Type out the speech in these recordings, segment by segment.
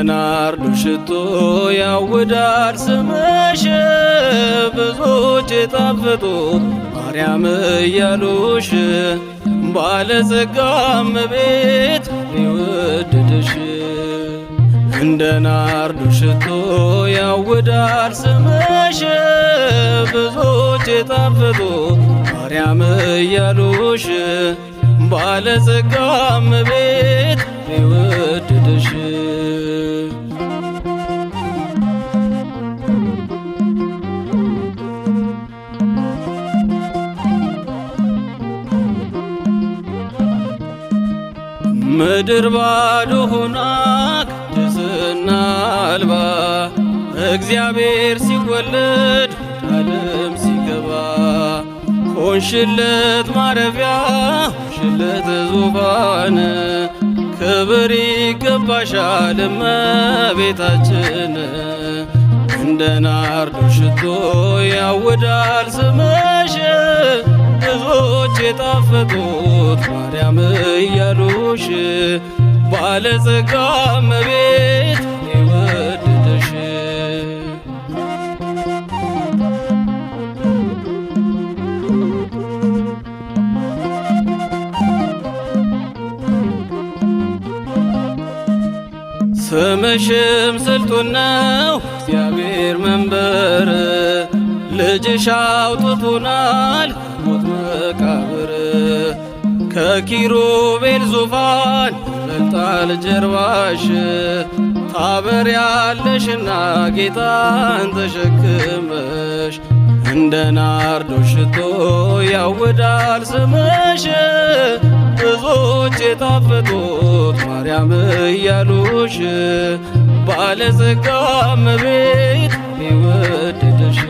ናርዶስ ሽቶ ያውዳል ስምሽ ብዙዎች የጣፈጡት ማርያም እያሉሽ ባለጸጋ እመቤት የወደደሽ እንደ ናርዶስ ሽቶ ያውዳል ስምሽ ብዙዎች የጣፈጡት ማርያም እያሉሽ ባለጸጋ እመቤት የወደደሽ ምድር ባዶ ሆና ቅድስና አልባ እግዚአብሔር ሲወለድ ዓለም ሲገባ ሆንሽለት ማረፊያ ሆንሽለት ዙፋን ክብር ይገባሻል እመቤታችን እንደ ናርዶስ ሽቶ ያውዳል ስምሽ ብዙዎች የጣፈጡት ማርያም እያሉሽ ባለጸጋ እመቤት የወደደሽ ስምሽም ስልጡን ነው እግዚአብሔር መንበር ልጅሽ አውጥቶናል ሞት መቃብር ከኪሩቤል ዙፋን ይበልጣል ጀርባሽ ታበሪያለሽና ጌታን ተሸክመሽ እንደ ናርዶስ ሽቶ ያውዳል ስምሽ ብዙዎች የጣፈጡት ማርያም እያሉሽ ባለጸጋ እመቤት የወደደሽ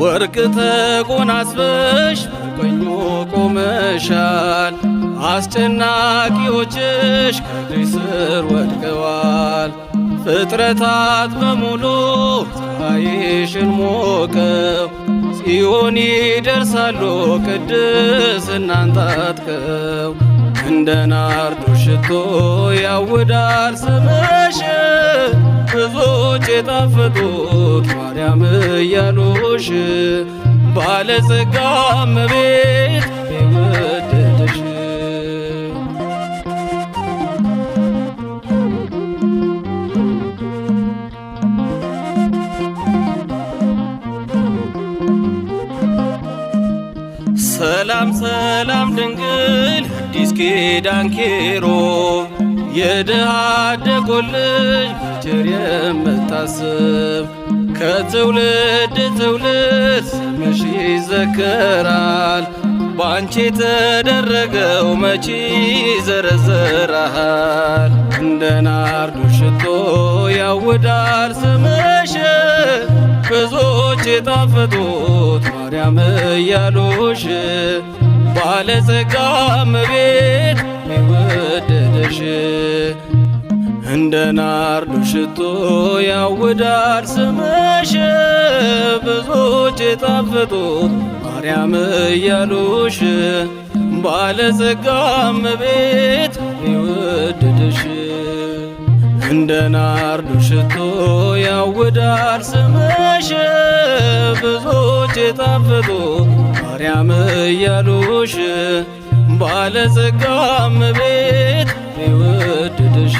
ወርቅ ተጎናጽፈሽ በቀኙ ቆመሻል አስጨናቂዎችሽ ከእግርሽ ስር ወድቀዋል ፍጥረታት በሙሉ ፀሐይሽን ሞቀው ጽዮን ይደርሳሉ ቅድስናን ታጥቀው እንደ ናርዶስ ሽቶ ያውዳል ስምሽ ብዙዎች የጣፈጡት ማርያም እያሉሽ ባለጸጋ እመቤት የወደደሽ ሰላም ሰላም ድንግል አዲስ ኪዳን ኪሩብ የድሃ አደጎች ልጅ በቸር የምታስብ ከትውልድ ትውልድ ስምሽ ይዘከራል ባንቺ የተደረገው መቼ ይዘረዘራል እንደ ናርዶስ ሽቶ ያውዳል ስምሽ ብዙዎች የጣፈጡት ማርያም እያሉሽ ባለጸጋ እመቤት የወደደሽ እንደ ናርዶስ ሽቶ ያውዳል ስምሽ ብዙዎች የጣፈጡት ማርያም እያሉሽ ባለጸጋ እመቤት የወደደሽ እንደ ናርዶስ ሽቶ ያውዳል ስምሽ ብዙዎች የጣፈጡት ማርያም እያሉሽ ባለጸጋ እመቤት የወደደሽ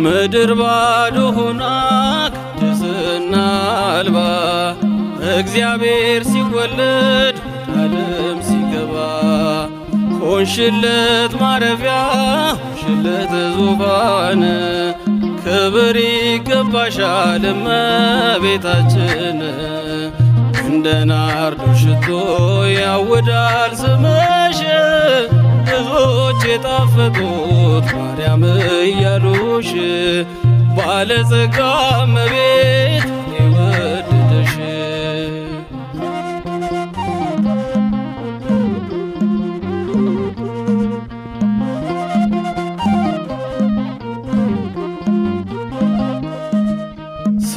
ምድር ባዶ ሆና ቅድስና አልባ እግዚአብሔር ሲወለድ ዓለም ሲገባ ሆንሽለት ማረፊያ ሆንሽለት ዙፋን ክብር ይገባሻል እመቤታችን እንደ ናርዶስ ሽቶ ያውዳል ስምሽ ብዙዎች የጣፈጡት ማርያም እያሉሽ ባለጸጋ እመቤት የወደደሽ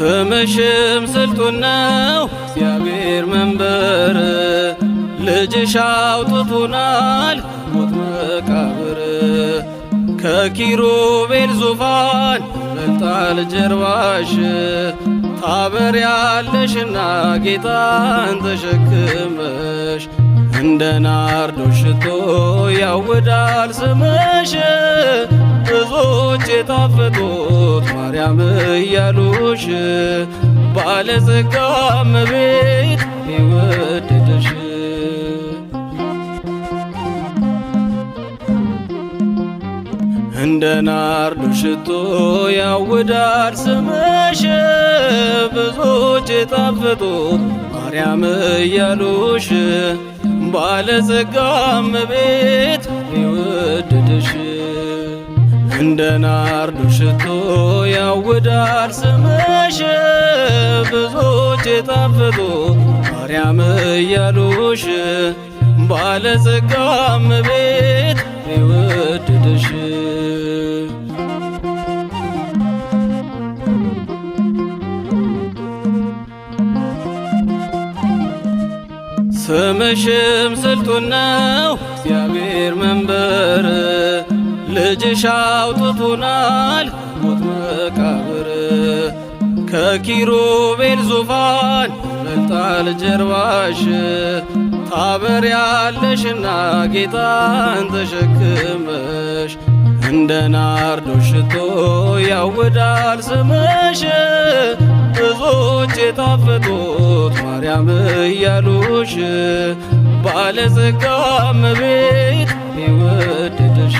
ስምሽም ስልጡን ነው እግዚአብሔር መንበር፣ ልጅሽ አውጥቶናል ሞት መቃብር። ከኪሩቤል ዙፋን ይበልጣል ጀርባሽ፣ ታበሪያለሽና ጌታን ተሸክመሽ። እንደ ናርዶስ ሽቶ ያውዳል ስምሽ፣ ብዙዎች የጣፈጡት ማርያም እያሉሽ። ባለጸጋ እመቤት የወደደሽ እንደ ናርዶስ ሽቶ ያውዳል ስምሽ፣ ብዙዎች የጣፈጡት ማርያም እያሉሽ። ባለጸጋ እመቤት የወደደሽ እንደ ናርዶስ ሽቶ ያውዳል ስምሽ፣ ብዙዎች የጣፈጡት ማርያም እያሉሽ። ባለጸጋ እመቤት የወደደሽ ስምሽም ስልጡን ነው እግዚአብሔር መንበር፣ ልጅሽ አውጥቶናል ሞት መቃብር። ከኪሩቤል ዙፋን ይበልጣል ጀርባሽ፣ ታበሪያለሽና ጌታን ተሸክመሽ። እንደ ናርዶስ ሽቶ ያውዳል ስምሽ፣ ብዙዎች የጣፈጡት ማርያም እያሉሽ። ባለጸጋ እመቤት የወደደሽ